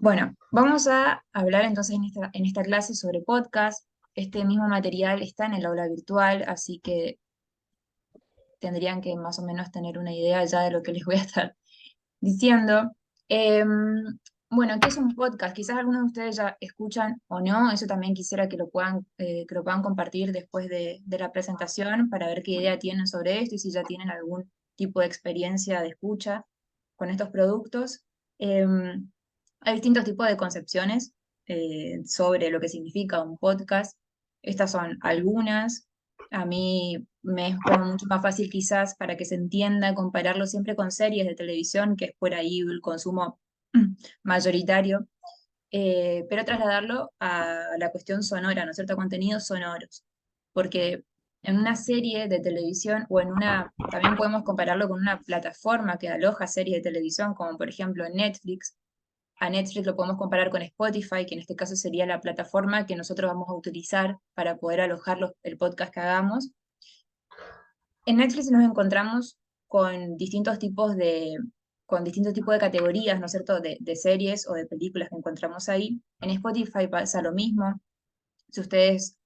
Bueno, vamos a hablar entonces en esta clase sobre podcast. Este mismo material está en el aula virtual, así que tendrían que más o menos tener una idea ya de lo que les voy a estar diciendo. Bueno, ¿qué es un podcast? Quizás algunos de ustedes ya escuchan o no, eso también quisiera que lo puedan compartir después de la presentación para ver qué idea tienen sobre esto y si ya tienen algún tipo de experiencia de escucha con estos productos. Hay distintos tipos de concepciones sobre lo que significa un podcast. Estas son algunas. A mí me es como mucho más fácil quizás para que se entienda compararlo siempre con series de televisión, que es por ahí el consumo mayoritario, pero trasladarlo a la cuestión sonora, ¿no es cierto? A contenidos sonoros. Porque en una serie de televisión también podemos compararlo con una plataforma que aloja series de televisión, como por ejemplo Netflix. A Netflix lo podemos comparar con Spotify, que en este caso sería la plataforma que nosotros vamos a utilizar para poder alojar el podcast que hagamos. En Netflix nos encontramos con con distintos tipos de categorías, ¿no es cierto?, de series o de películas que encontramos ahí. En Spotify pasa lo mismo. Si ustedes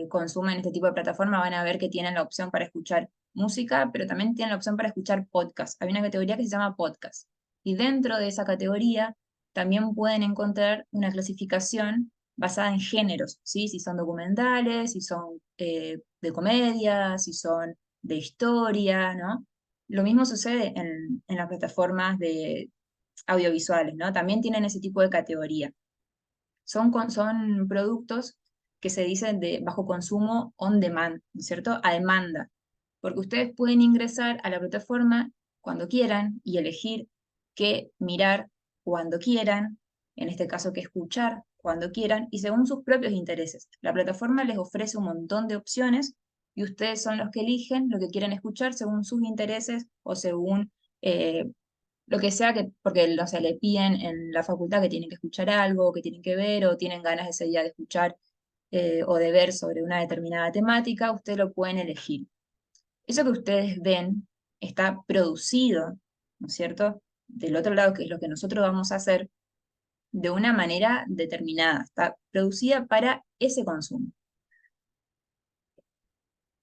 consumen este tipo de plataforma, van a ver que tienen la opción para escuchar música, pero también tienen la opción para escuchar podcast. Hay una categoría que se llama podcast. Y dentro de esa categoría también pueden encontrar una clasificación basada en géneros, ¿sí? Si son documentales, si son de comedia, si son de historia, ¿no? Lo mismo sucede en las plataformas de audiovisuales, ¿no? También tienen ese tipo de categoría. Son productos que se dicen de bajo consumo on demand, ¿no es cierto? A demanda, porque ustedes pueden ingresar a la plataforma cuando quieran y elegir qué mirar cuando quieran, en este caso qué escuchar cuando quieran y según sus propios intereses. La plataforma les ofrece un montón de opciones y ustedes son los que eligen lo que quieren escuchar según sus intereses o según lo que sea porque no sé, le piden en la facultad que tienen que escuchar algo, que tienen que ver, o tienen ganas ese día de escuchar o de ver sobre una determinada temática, ustedes lo pueden elegir. Eso que ustedes ven está producido, ¿no es cierto? Del otro lado, que es lo que nosotros vamos a hacer, de una manera determinada, está producida para ese consumo.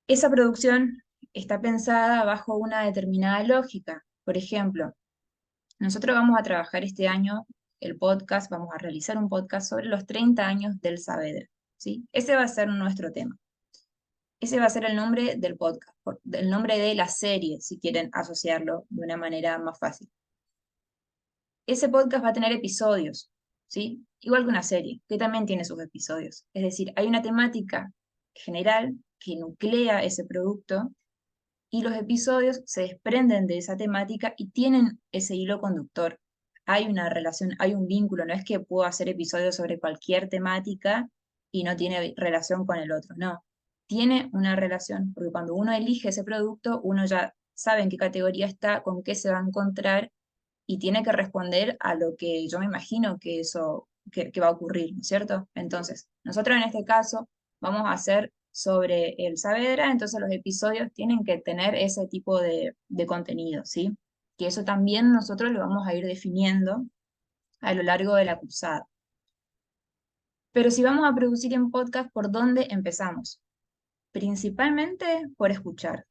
Esa producción está pensada bajo una determinada lógica. Por ejemplo, nosotros vamos a trabajar este año el podcast, vamos a realizar un podcast sobre los 30 años del Saavedra, ¿sí? Ese va a ser nuestro tema. Ese va a ser el nombre del podcast, el nombre de la serie, si quieren asociarlo de una manera más fácil. Ese podcast va a tener episodios, ¿sí? Igual que una serie, que también tiene sus episodios. Es decir, hay una temática general que nuclea ese producto y los episodios se desprenden de esa temática y tienen ese hilo conductor. Hay una relación, hay un vínculo, no es que puedo hacer episodios sobre cualquier temática y no tiene relación con el otro, no. Tiene una relación, porque cuando uno elige ese producto, uno ya sabe en qué categoría está, con qué se va a encontrar y tiene que responder a lo que yo me imagino que va a ocurrir, ¿no es cierto? Entonces, nosotros en este caso vamos a hacer sobre el Saavedra, entonces los episodios tienen que tener ese tipo de contenido, ¿sí? Que eso también nosotros lo vamos a ir definiendo a lo largo de la cursada. Pero si vamos a producir en podcast, ¿por dónde empezamos? Principalmente por escuchar.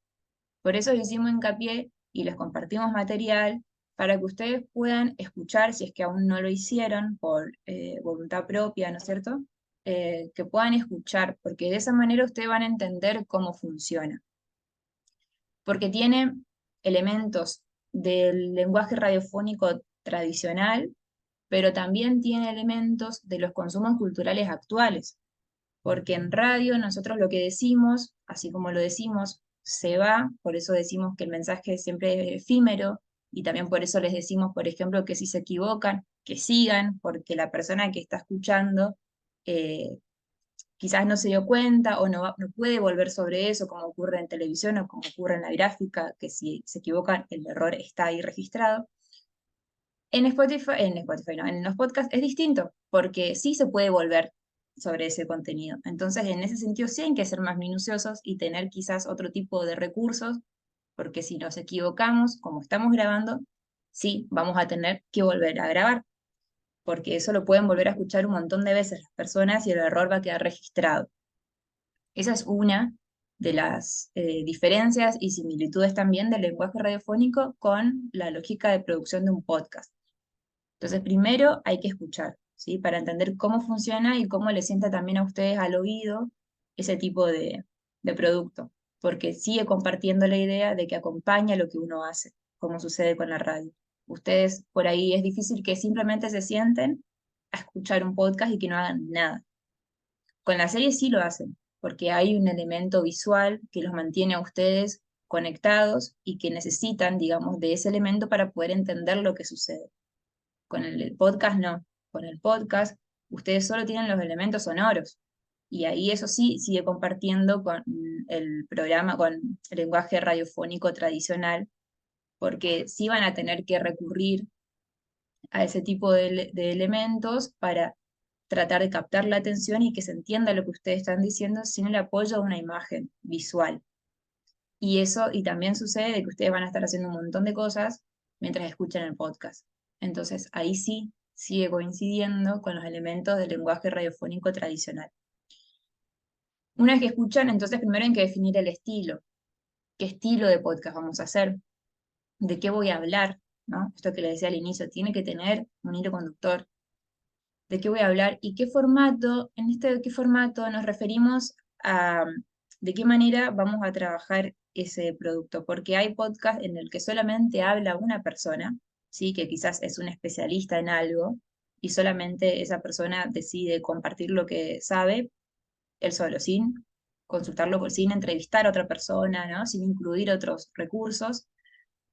Por eso hicimos hincapié y les compartimos material para que ustedes puedan escuchar, si es que aún no lo hicieron por voluntad propia, ¿no es cierto? Que puedan escuchar, porque de esa manera ustedes van a entender cómo funciona. Porque tiene elementos del lenguaje radiofónico tradicional, pero también tiene elementos de los consumos culturales actuales, porque en radio nosotros lo que decimos, así como lo decimos, se va, por eso decimos que el mensaje siempre es efímero, y también por eso les decimos, por ejemplo, que si se equivocan, que sigan, porque la persona que está escuchando eh, quizás no se dio cuenta o no puede volver sobre eso, como ocurre en televisión o como ocurre en la gráfica, que si se equivocan, el error está ahí registrado. En Spotify no, en los podcasts es distinto, porque sí se puede volver sobre ese contenido. Entonces, en ese sentido, sí hay que ser más minuciosos y tener quizás otro tipo de recursos, porque si nos equivocamos, como estamos grabando, sí vamos a tener que volver a grabar, porque eso lo pueden volver a escuchar un montón de veces las personas y el error va a quedar registrado. Esa es una de las diferencias y similitudes también del lenguaje radiofónico con la lógica de producción de un podcast. Entonces, primero hay que escuchar, ¿sí? Para entender cómo funciona y cómo le sienta también a ustedes al oído ese tipo de producto, porque sigue compartiendo la idea de que acompaña lo que uno hace, como sucede con la radio. Ustedes por ahí es difícil que simplemente se sienten a escuchar un podcast y que no hagan nada. Con la serie sí lo hacen, porque hay un elemento visual que los mantiene a ustedes conectados y que necesitan, digamos, de ese elemento para poder entender lo que sucede. Con el podcast no. Con el podcast ustedes solo tienen los elementos sonoros. Y ahí eso sí sigue compartiendo con el programa, con el lenguaje radiofónico tradicional, porque sí van a tener que recurrir a ese tipo de elementos para tratar de captar la atención y que se entienda lo que ustedes están diciendo sin el apoyo de una imagen visual. Y eso, y también sucede de que ustedes van a estar haciendo un montón de cosas mientras escuchan el podcast. Entonces ahí sí sigue coincidiendo con los elementos del lenguaje radiofónico tradicional. Una vez que escuchan, entonces primero hay que definir el estilo. ¿Qué estilo de podcast vamos a hacer? ¿De qué voy a hablar? ¿No? Esto que les decía al inicio, tiene que tener un hilo conductor. ¿De qué voy a hablar? ¿Y qué formato? En este de qué formato nos referimos a de qué manera vamos a trabajar ese producto, porque hay podcast en el que solamente habla una persona, ¿sí? Que quizás es un especialista en algo, y solamente esa persona decide compartir lo que sabe, él solo, sin consultarlo, sin entrevistar a otra persona, ¿no? Sin incluir otros recursos.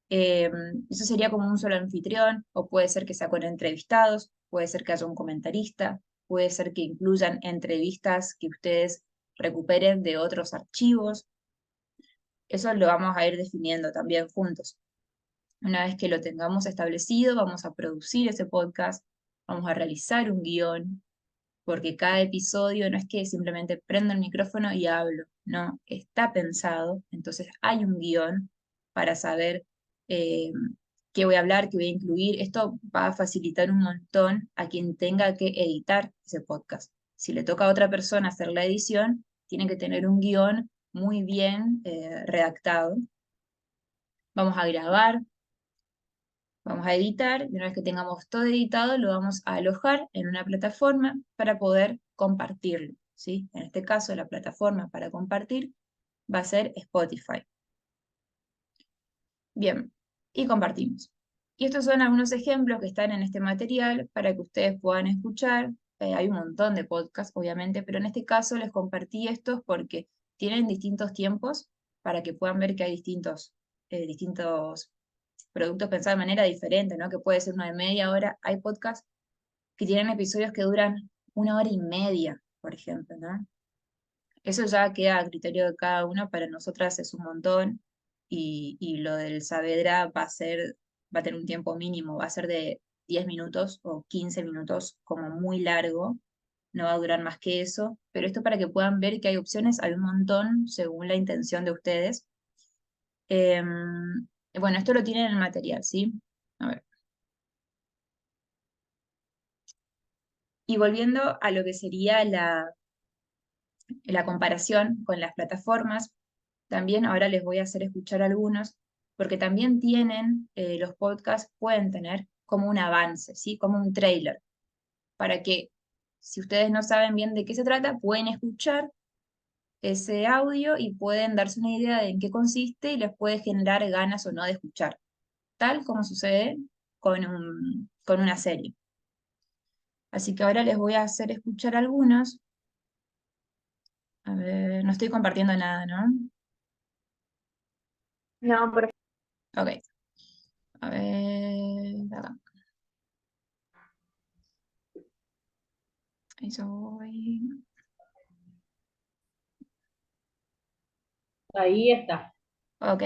Eh, Eso sería como un solo anfitrión, o puede ser que sea con entrevistados, puede ser que haya un comentarista, puede ser que incluyan entrevistas que ustedes recuperen de otros archivos. Eso lo vamos a ir definiendo también juntos. Una vez que lo tengamos establecido, vamos a producir ese podcast, vamos a realizar un guión, porque cada episodio no es que simplemente prendo el micrófono y hablo, no, está pensado, entonces hay un guión para saber eh, qué voy a hablar, qué voy a incluir. Esto va a facilitar un montón a quien tenga que editar ese podcast. Si le toca a otra persona hacer la edición, tiene que tener un guión muy bien redactado. Vamos a grabar, vamos a editar, y una vez que tengamos todo editado, lo vamos a alojar en una plataforma para poder compartirlo, ¿sí? En este caso, la plataforma para compartir va a ser Spotify. Bien, y compartimos. Y estos son algunos ejemplos que están en este material para que ustedes puedan escuchar. Hay un montón de podcasts, obviamente, pero en este caso les compartí estos porque tienen distintos tiempos para que puedan ver que hay distintos productos pensados de manera diferente, ¿no? Que puede ser uno de media hora. Hay podcasts que tienen episodios que duran 1 hora y media, por ejemplo, ¿no? Eso ya queda a criterio de cada uno, para nosotras es un montón, y lo del Saavedra va a tener un tiempo mínimo, va a ser de 10 minutos o 15 minutos como muy largo, no va a durar más que eso, pero esto para que puedan ver que hay opciones, hay un montón según la intención de ustedes. Bueno, esto lo tienen en el material, ¿sí? A ver. Y volviendo a lo que sería la comparación con las plataformas, también ahora les voy a hacer escuchar algunos, porque también tienen, los podcasts pueden tener como un avance, ¿sí? Como un trailer, para que si ustedes no saben bien de qué se trata, pueden escuchar ese audio y pueden darse una idea de en qué consiste y les puede generar ganas o no de escuchar, tal como sucede con una serie. Así que ahora les voy a hacer escuchar algunos. A ver, no estoy compartiendo nada, ¿no? No, pero Ok. A ver, acá. Eso voy. ahí está. Ok.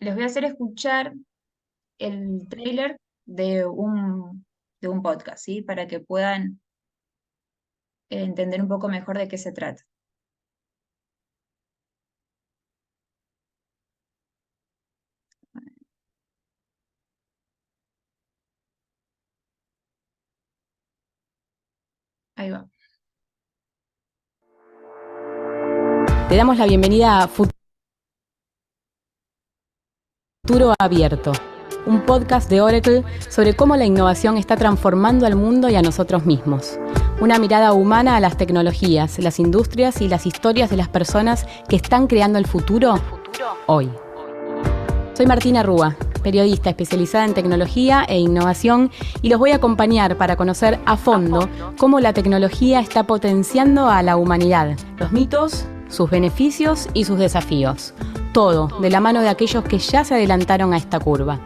Les voy a hacer escuchar el trailer de un podcast, ¿sí? Para que puedan entender un poco mejor de qué se trata. Ahí va. Te damos la bienvenida a Futuro Abierto, un podcast de Oracle sobre cómo la innovación está transformando al mundo y a nosotros mismos. Una mirada humana a las tecnologías, las industrias y las historias de las personas que están creando el futuro hoy. Soy Martina Rúa, periodista especializada en tecnología e innovación, y los voy a acompañar para conocer a fondo cómo la tecnología está potenciando a la humanidad, los mitos, sus beneficios y sus desafíos. Todo de la mano de aquellos que ya se adelantaron a esta curva.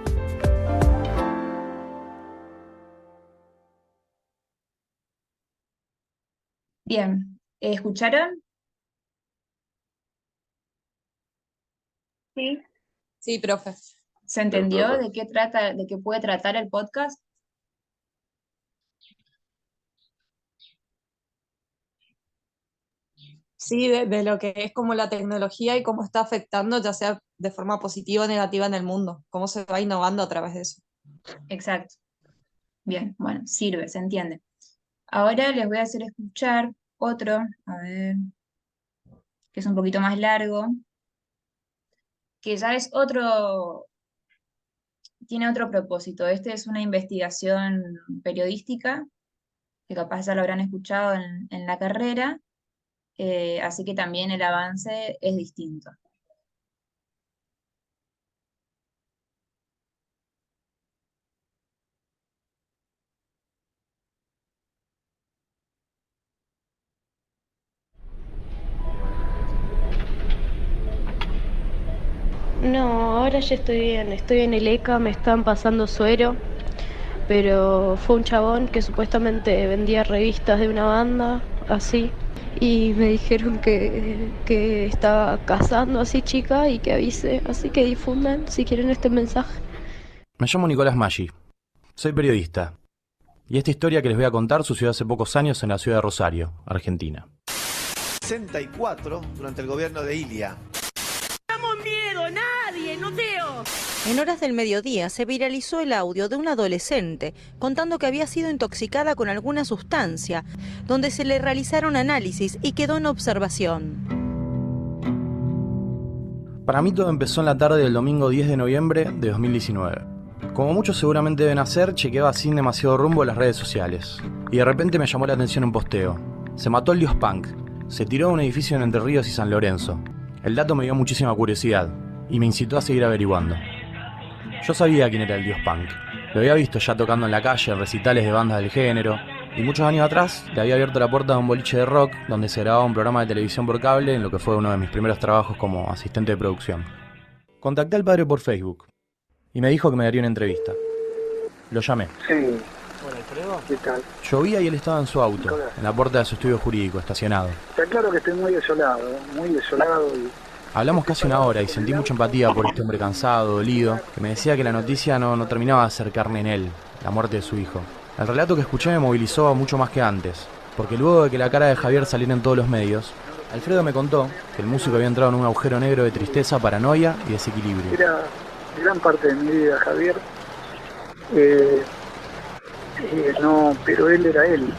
Bien, ¿escucharon? Sí. Sí, profe. ¿Se entendió de qué trata, de qué puede tratar el podcast? Sí, de lo que es como la tecnología y cómo está afectando, ya sea de forma positiva o negativa en el mundo, cómo se va innovando a través de eso. Exacto. Bien, bueno, sirve, se entiende. Ahora les voy a hacer escuchar otro, a ver, que es un poquito más largo, que ya es otro, tiene otro propósito. Este es una investigación periodística, que capaz ya lo habrán escuchado en la carrera, así que también el avance es distinto. No, ahora ya estoy bien, estoy en el ECA, me están pasando suero, pero fue un chabón que supuestamente vendía revistas de una banda, así, y me dijeron que estaba casando así chica y que avise, así que difundan si quieren este mensaje. Me llamo Nicolás Maggi, soy periodista, y esta historia que les voy a contar sucedió hace pocos años en la ciudad de Rosario, Argentina. 64 durante el gobierno de Ilia. En horas del mediodía se viralizó el audio de una adolescente contando que había sido intoxicada con alguna sustancia, donde se le realizaron análisis y quedó en observación. Para mí todo empezó en la tarde del domingo 10 de noviembre de 2019. Como muchos seguramente deben hacer, chequeaba sin demasiado rumbo las redes sociales. Y de repente me llamó la atención un posteo. Se mató el dios punk. Se tiró de un edificio en Entre Ríos y San Lorenzo. El dato me dio muchísima curiosidad y me incitó a seguir averiguando. Yo sabía quién era el dios punk. Lo había visto ya tocando en la calle en recitales de bandas del género, y muchos años atrás le había abierto la puerta de un boliche de rock donde se grababa un programa de televisión por cable en lo que fue uno de mis primeros trabajos como asistente de producción. Contacté al padre por Facebook y me dijo que me daría una entrevista. Lo llamé. Sí. Hola, Alfredo. ¿Qué tal? Llovía y él estaba en su auto, en la puerta de su estudio jurídico, estacionado. Está claro que estoy muy desolado y... Hablamos casi una hora y sentí mucha empatía por este hombre cansado, dolido, que me decía que la noticia no terminaba de hacer carne en él, la muerte de su hijo. El relato que escuché me movilizó mucho más que antes, porque luego de que la cara de Javier saliera en todos los medios, Alfredo me contó que el músico había entrado en un agujero negro de tristeza, paranoia y desequilibrio. Era gran parte de mi vida, Javier. No, pero él era él.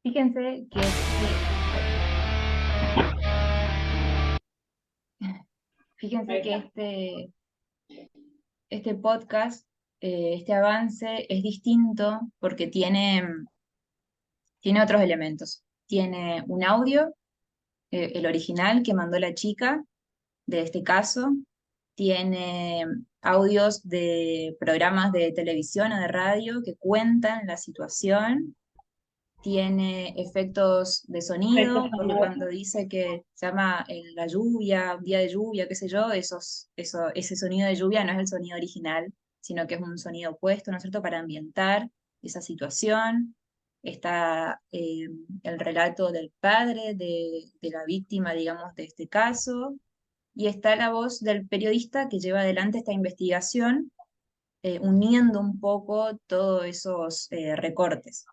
Fíjense que este podcast, este avance es distinto porque tiene otros elementos. Tiene un audio, el original que mandó la chica de este caso, tiene audios de programas de televisión o de radio que cuentan la situación, tiene efectos de sonido, porque cuando dice que se llama la lluvia, un día de lluvia, qué sé yo, ese sonido de lluvia no es el sonido original, sino que es un sonido opuesto, ¿no es cierto?, para ambientar esa situación. Está el relato del padre de la víctima, digamos, de este caso, y está la voz del periodista que lleva adelante esta investigación, uniendo un poco todos esos recortes.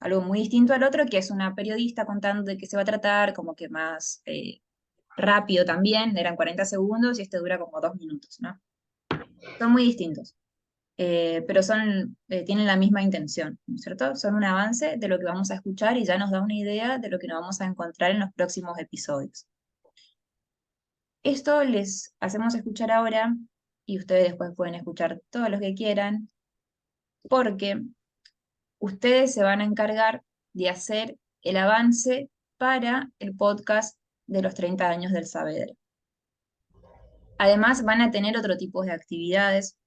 Algo muy distinto al otro, que es una periodista contando de qué se va a tratar, como que más rápido también, eran 40 segundos y este dura como 2 minutos, ¿no? Son muy distintos. pero tienen la misma intención, ¿no es cierto? Son un avance de lo que vamos a escuchar y ya nos da una idea de lo que nos vamos a encontrar en los próximos episodios. Esto les hacemos escuchar ahora y ustedes después pueden escuchar todo lo que quieran, porque ustedes se van a encargar de hacer el avance para el podcast de los 30 años del Saavedra. Además van a tener otro tipo de actividades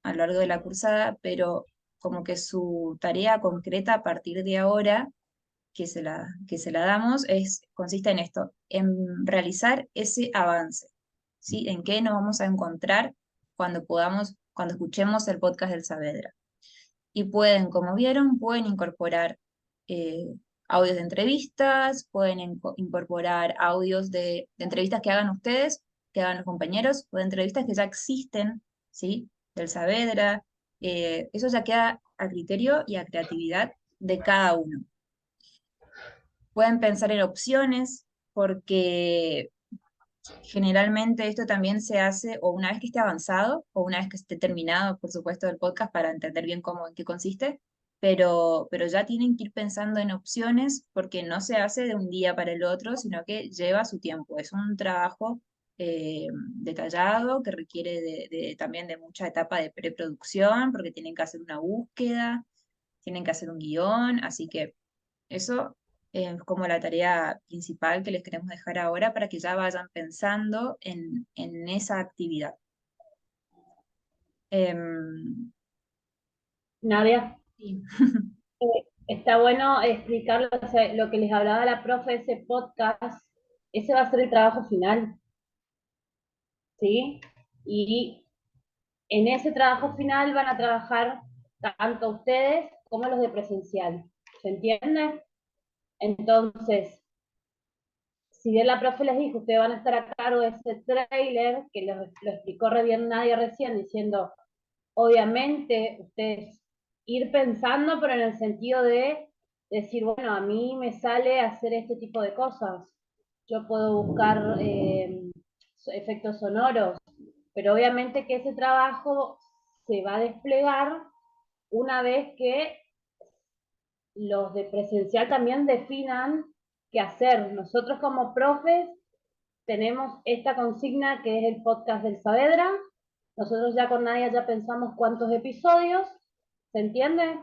a lo largo de la cursada, pero como que su tarea concreta a partir de ahora, que se la damos, consiste en esto, en realizar ese avance, ¿sí? En qué nos vamos a encontrar cuando escuchemos el podcast del Saavedra. Y pueden, como vieron, pueden incorporar eh, audios de entrevistas, pueden incorporar audios de entrevistas que hagan ustedes, que hagan los compañeros, o de entrevistas que ya existen, ¿sí? Del Saavedra. Eso ya queda a criterio y a creatividad de cada uno. Pueden pensar en opciones, porque generalmente esto también se hace o una vez que esté avanzado o una vez que esté terminado, por supuesto, el podcast para entender bien en qué consiste, pero ya tienen que ir pensando en opciones porque no se hace de un día para el otro, sino que lleva su tiempo. Es un trabajo detallado que requiere también de mucha etapa de preproducción porque tienen que hacer una búsqueda, tienen que hacer un guión, así que eso como la tarea principal que les queremos dejar ahora para que ya vayan pensando en esa actividad. Em, Nadia, sí. está bueno explicar lo que les hablaba la profe de ese podcast. Ese va a ser el trabajo final, ¿sí? Y en ese trabajo final van a trabajar tanto ustedes como los de presencial. ¿Se entiende? Entonces, si bien la profe les dijo, ustedes van a estar a cargo de ese trailer, que lo explicó re bien Nadia recién, diciendo, obviamente, ustedes ir pensando, pero en el sentido de decir, bueno, a mí me sale hacer este tipo de cosas. Yo puedo buscar efectos sonoros, pero obviamente que ese trabajo se va a desplegar una vez que los de presencial también definan qué hacer. Nosotros como profes tenemos esta consigna que es el podcast del Saavedra. Nosotros ya con Nadia ya pensamos cuántos episodios, ¿se entiende?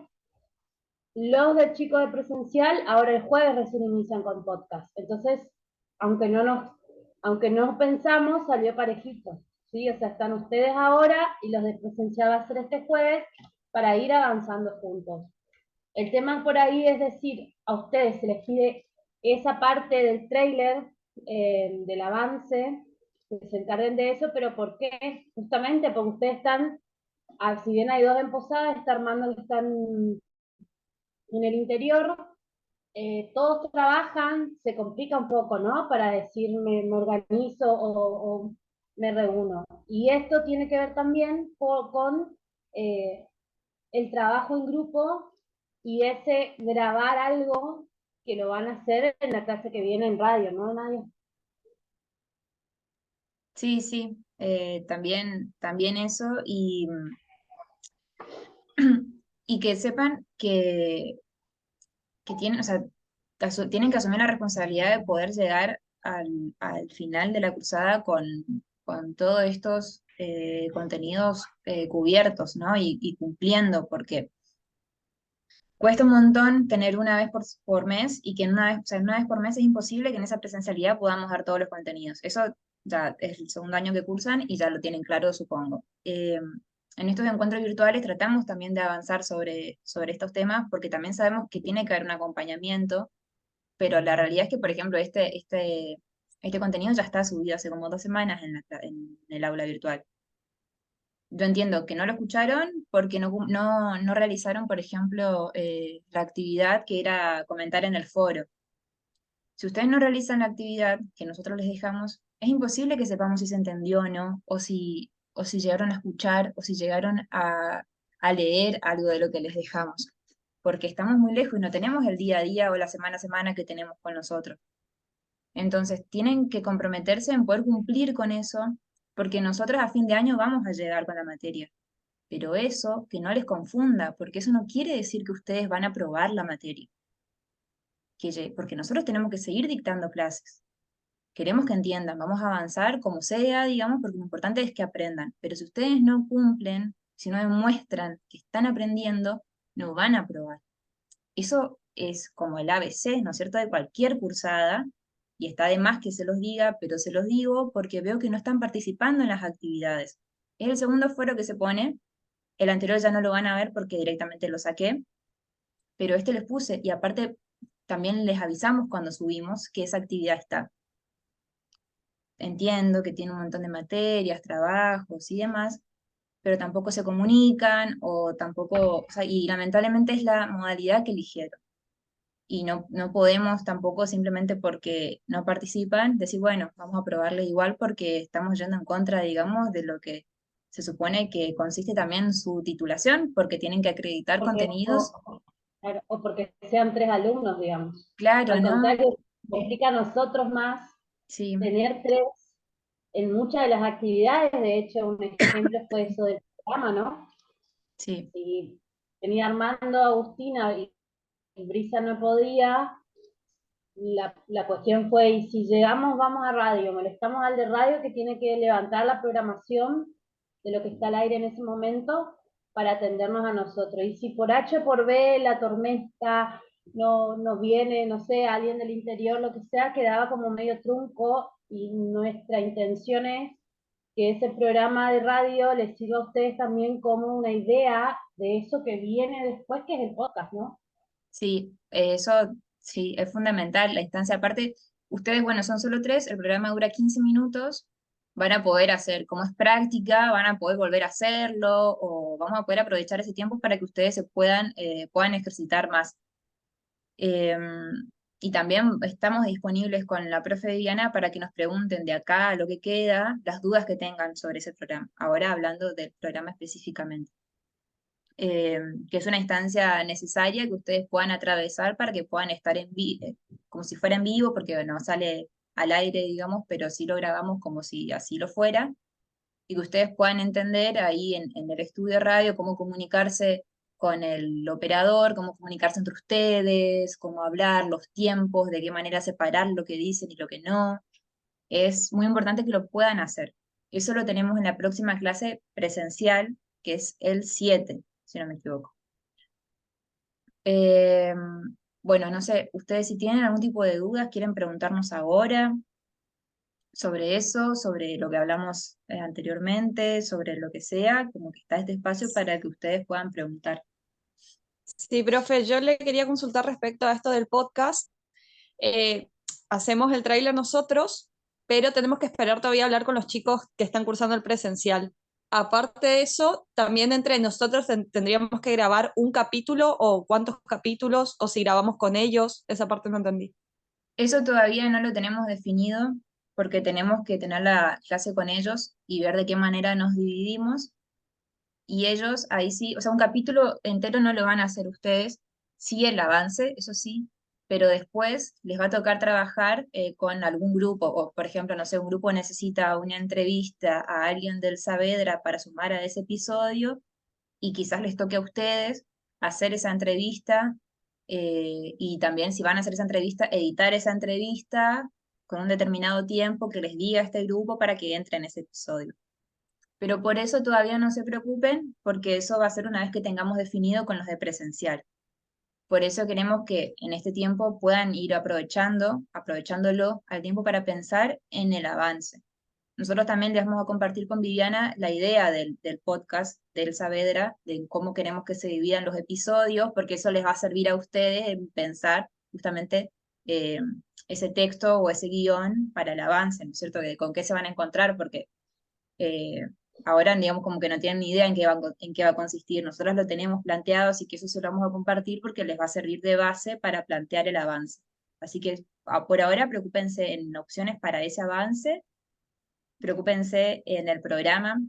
Los de chicos de presencial ahora el jueves recién inician con podcast. Entonces, aunque no pensamos, salió parejito, ¿sí? O sea, están ustedes ahora y los de presencial va a ser este jueves para ir avanzando juntos. El tema por ahí es decir, a ustedes se les pide esa parte del trailer, del avance, que se encarguen de eso, pero ¿por qué? Justamente porque ustedes están, si bien hay dos en Posada, está Armando que están en el interior, todos trabajan, se complica un poco, ¿no? Para decir me organizo o me reúno. Y esto tiene que ver también con el trabajo en grupo y ese grabar algo que lo van a hacer en la clase que viene en radio, ¿no, Nadia? Sí, sí, también eso y que sepan que tienen, o sea, tienen que asumir la responsabilidad de poder llegar al final de la cursada con todos estos contenidos cubiertos, ¿no? Y cumpliendo, porque cuesta un montón tener una vez por mes y que o sea, una vez por mes es imposible que en esa presencialidad podamos dar todos los contenidos. Eso ya es el segundo año que cursan y ya lo tienen claro, supongo. En estos encuentros virtuales tratamos también de avanzar sobre estos temas porque también sabemos que tiene que haber un acompañamiento, pero la realidad es que, por ejemplo, este contenido ya está subido hace como 2 semanas en el aula virtual. Yo entiendo que no lo escucharon porque no realizaron, por ejemplo, la actividad que era comentar en el foro. Si ustedes no realizan la actividad que nosotros les dejamos, es imposible que sepamos si se entendió o no, o si llegaron a escuchar, o si llegaron a leer algo de lo que les dejamos, porque estamos muy lejos y no tenemos el día a día o la semana a semana que tenemos con nosotros. Entonces, tienen que comprometerse en poder cumplir con eso, porque nosotros a fin de año vamos a llegar con la materia. Pero eso, que no les confunda, porque eso no quiere decir que ustedes van a aprobar la materia, porque nosotros tenemos que seguir dictando clases. Queremos que entiendan, vamos a avanzar como sea, digamos, porque lo importante es que aprendan. Pero si ustedes no cumplen, si no demuestran que están aprendiendo, no van a aprobar. Eso es como el ABC, ¿no es cierto?, de cualquier cursada, y está de más que se los diga, pero se los digo porque veo que no están participando en las actividades. Es el segundo foro que se pone, el anterior ya no lo van a ver porque directamente lo saqué, pero este les puse, y aparte también les avisamos cuando subimos que esa actividad está. Entiendo que tiene un montón de materias, trabajos y demás, pero tampoco se comunican o tampoco, o sea, y lamentablemente es la modalidad que eligieron. Y no podemos tampoco simplemente porque no participan decir, bueno, vamos a probarle igual porque estamos yendo en contra, digamos, de lo que se supone que consiste también su titulación, porque tienen que acreditar Porque, contenidos. claro, o porque sean 3 alumnos, digamos. Claro, Al ¿no? contrario, implica a nosotros más Sí, tener 3 en muchas de las actividades. De hecho, un ejemplo fue eso del programa, ¿no? sí, Si venía Armando, Agustina y Brisa no podía, la cuestión fue, y si llegamos, vamos a radio, molestamos al de radio que tiene que levantar la programación de lo que está al aire en ese momento para atendernos a nosotros. Y si por H o por B la tormenta no viene, no sé, alguien del interior, lo que sea, quedaba como medio trunco, y nuestra intención es que ese programa de radio les sirva a ustedes también como una idea de eso que viene después, que es el podcast, ¿no? sí, eso sí, es fundamental, la instancia. Aparte, ustedes, bueno, son solo 3, el programa dura 15 minutos, van a poder hacer, como es práctica, van a poder volver a hacerlo, o vamos a poder aprovechar ese tiempo para que ustedes puedan ejercitar más. Y también estamos disponibles con la profe Diana para que nos pregunten de acá a lo que queda, las dudas que tengan sobre ese programa. Ahora hablando del programa específicamente. Que es una instancia necesaria que ustedes puedan atravesar para que puedan estar como si fuera en vivo, porque no sale al aire, digamos, pero sí lo grabamos como si así lo fuera, y que ustedes puedan entender ahí en el estudio de radio cómo comunicarse con el operador, cómo comunicarse entre ustedes, cómo hablar, los tiempos, de qué manera separar lo que dicen y lo que no. Es muy importante que lo puedan hacer. Eso lo tenemos en la próxima clase presencial, que es el 7 si no me equivoco. Eh, bueno, no sé, ustedes si tienen algún tipo de dudas, quieren preguntarnos ahora sobre eso, sobre lo que hablamos anteriormente, sobre lo que sea, como que está este espacio para que ustedes puedan preguntar. Sí, profe, yo le quería consultar respecto a esto del podcast. Eh, Hacemos el tráiler nosotros, pero tenemos que esperar todavía a hablar con los chicos que están cursando el presencial. Aparte de eso, también entre nosotros tendríamos que grabar un capítulo o cuántos capítulos, o si grabamos con ellos, esa parte no entendí. Eso todavía no lo tenemos definido porque tenemos que tener la clase con ellos y ver de qué manera nos dividimos. Y ellos ahí sí, o sea, un capítulo entero no lo van a hacer ustedes, sí el avance, eso sí, pero después les va a tocar trabajar con algún grupo, o por ejemplo, no sé, un grupo necesita una entrevista a alguien del Saavedra para sumar a ese episodio, y quizás les toque a ustedes hacer esa entrevista, y también si van a hacer esa entrevista, editar esa entrevista con un determinado tiempo que les diga a este grupo para que entre en ese episodio. Pero por eso todavía no se preocupen, porque eso va a ser una vez que tengamos definido con los de presencial. Por eso queremos que en este tiempo puedan ir aprovechándolo al tiempo para pensar en el avance. Nosotros también les vamos a compartir con Viviana la idea del podcast del Saavedra, de cómo queremos que se dividan los episodios, porque eso les va a servir a ustedes en pensar justamente eh, ese texto o ese guión para el avance, ¿no es cierto? Con qué se van a encontrar, porque eh, ahora, digamos, como que no tienen ni idea en qué va a consistir. Nosotros lo tenemos planteado, así que eso se lo vamos a compartir porque les va a servir de base para plantear el avance. Así que por ahora preocúpense en opciones para ese avance, preocúpense en el programa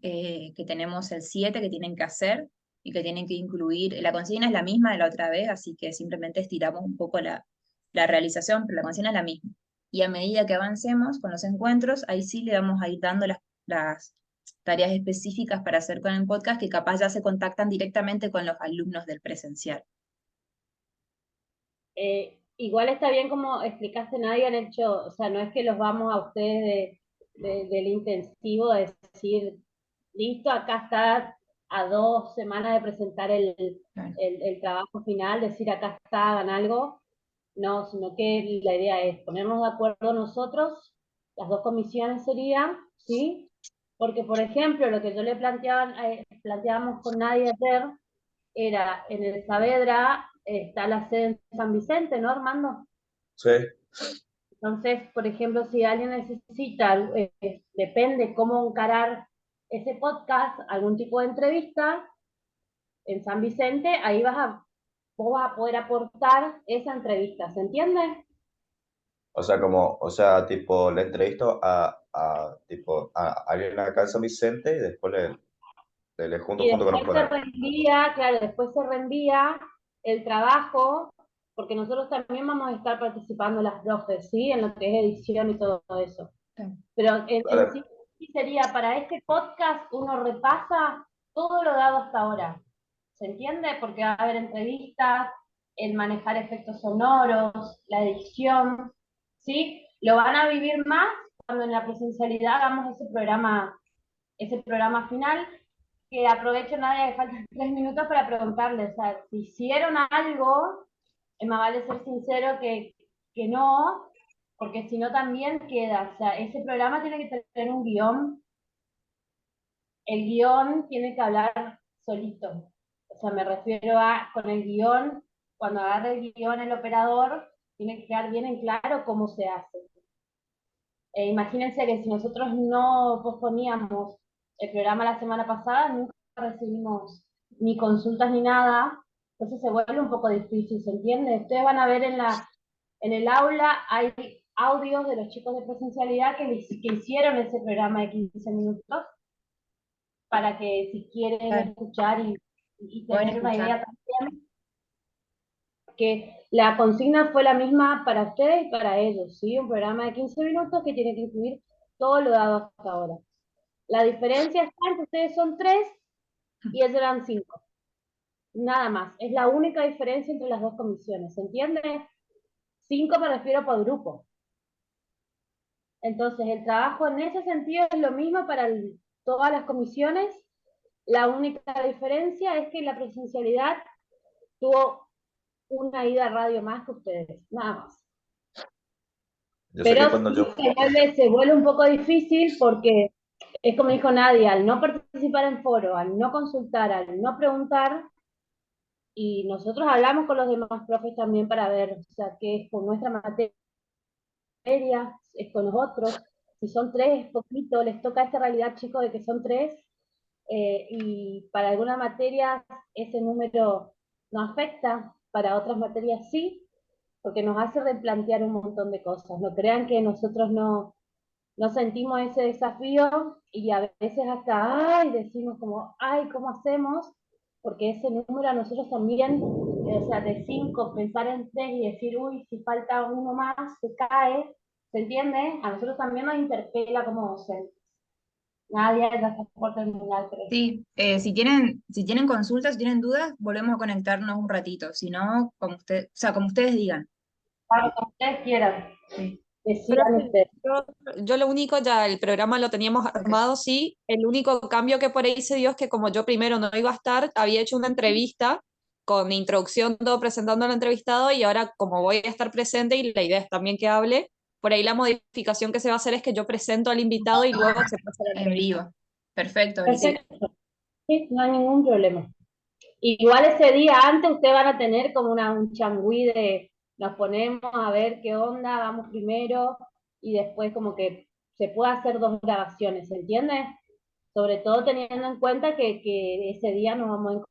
que tenemos el 7 que tienen que hacer y que tienen que incluir. La consigna es la misma de la otra vez, así que simplemente estiramos un poco la realización, pero la consigna es la misma. Y a medida que avancemos con los encuentros, ahí sí le vamos a ir dando tareas específicas para hacer con el podcast que capaz ya se contactan directamente con los alumnos del presencial. Igual está bien como explicaste, Nadia, el hecho, o sea, no es que los vamos a ustedes del intensivo de decir, listo, acá está a 2 semanas de presentar Claro. el trabajo final, decir acá está, hagan algo. No, sino que la idea es ponernos de acuerdo nosotros, las dos comisiones serían, ¿sí? Porque, por ejemplo, lo que yo le planteábamos con Nadia ayer era, en el Saavedra está la sede en San Vicente, ¿no, Armando? Sí. Entonces, por ejemplo, si alguien necesita, depende cómo encarar ese podcast, algún tipo de entrevista en San Vicente, ahí vos vas a poder aportar esa entrevista, ¿se entiende? O sea, tipo, le entrevisto tipo, a alguien acá en San Vicente y después le junto Y junto con los después se colegas. reenvía, claro, después se reenvía el trabajo, porque nosotros también vamos a estar participando las profes, ¿sí? En lo que es edición y todo eso. Claro. Pero en Vale. sí sería, para este podcast uno repasa todo lo dado hasta ahora. ¿Se entiende? Porque va a haber entrevistas, el manejar efectos sonoros, la edición, ¿sí? Lo van a vivir más cuando en la presencialidad hagamos ese programa final, que aprovecho, Nadia, que faltan 3 minutos para preguntarle, o sea, si hicieron algo, es más vale ser sincero que no, porque si no también queda, o sea, ese programa tiene que tener un guión, el guión tiene que hablar solito, o sea, me refiero a, con el guión, cuando agarre el guión el operador, tiene que quedar bien en claro cómo se hace. Imagínense que si nosotros no posponíamos el programa la semana pasada, nunca recibimos ni consultas ni nada, entonces se vuelve un poco difícil, ¿se entiende? Ustedes van a ver en el aula, hay audios de los chicos de presencialidad que hicieron ese programa de 15 minutos, para que si quieren Claro. escuchar y Pueden tener una escuchar. idea también, que la consigna fue la misma para ustedes y para ellos, ¿sí? Un programa de 15 minutos que tiene que incluir todo lo dado hasta ahora. La diferencia está en que ustedes son 3 y ellos eran 5. Nada más. Es la única diferencia entre las dos comisiones. ¿Se entiende? 5 me refiero por grupo. Entonces, el trabajo en ese sentido es lo mismo para todas las comisiones. La única diferencia es que la presencialidad tuvo una ida a radio más que ustedes. Nada más. Yo sé que Pero cuando sí yo... se vuelve un poco difícil porque es como dijo Nadia, al no participar en foro, al no consultar, al no preguntar, y nosotros hablamos con los demás profes también para ver, o sea, qué es con nuestra materia, es con los otros, si son 3 es poquito, les toca esta realidad, chicos, de que son 3, y para algunas materias ese número no afecta, para otras materias sí, porque nos hace replantear un montón de cosas. No crean que nosotros no sentimos ese desafío y a veces hasta, ay, decimos como, ay, ¿cómo hacemos? Porque ese número a nosotros también, o sea, de 5, pensar en 3 y decir, uy, si falta uno más, se cae, ¿se entiende? A nosotros también nos interpela como docentes. Nadie ya está por terminar, pero Sí, si tienen consultas, si tienen dudas, volvemos a conectarnos un ratito. Si no, o sea, como ustedes digan. para como ustedes quieran, Sí. decidan Profe, ustedes. yo lo único, ya el programa lo teníamos Ok. armado, sí. El único cambio que por ahí se dio es que como yo primero no iba a estar, había hecho una entrevista con mi introducción, todo presentando al entrevistado, y ahora como voy a estar presente y la idea es también que hable, por ahí la modificación que se va a hacer es que yo presento al invitado y luego se pasa la En entrevista. vivo. Perfecto, Brice. Perfecto, sí, no hay ningún problema. Igual ese día antes ustedes van a tener como un changüí de nos ponemos a ver qué onda, vamos primero y después como que se puede hacer 2 grabaciones, ¿se entiende? Sobre todo teniendo en cuenta que ese día nos vamos a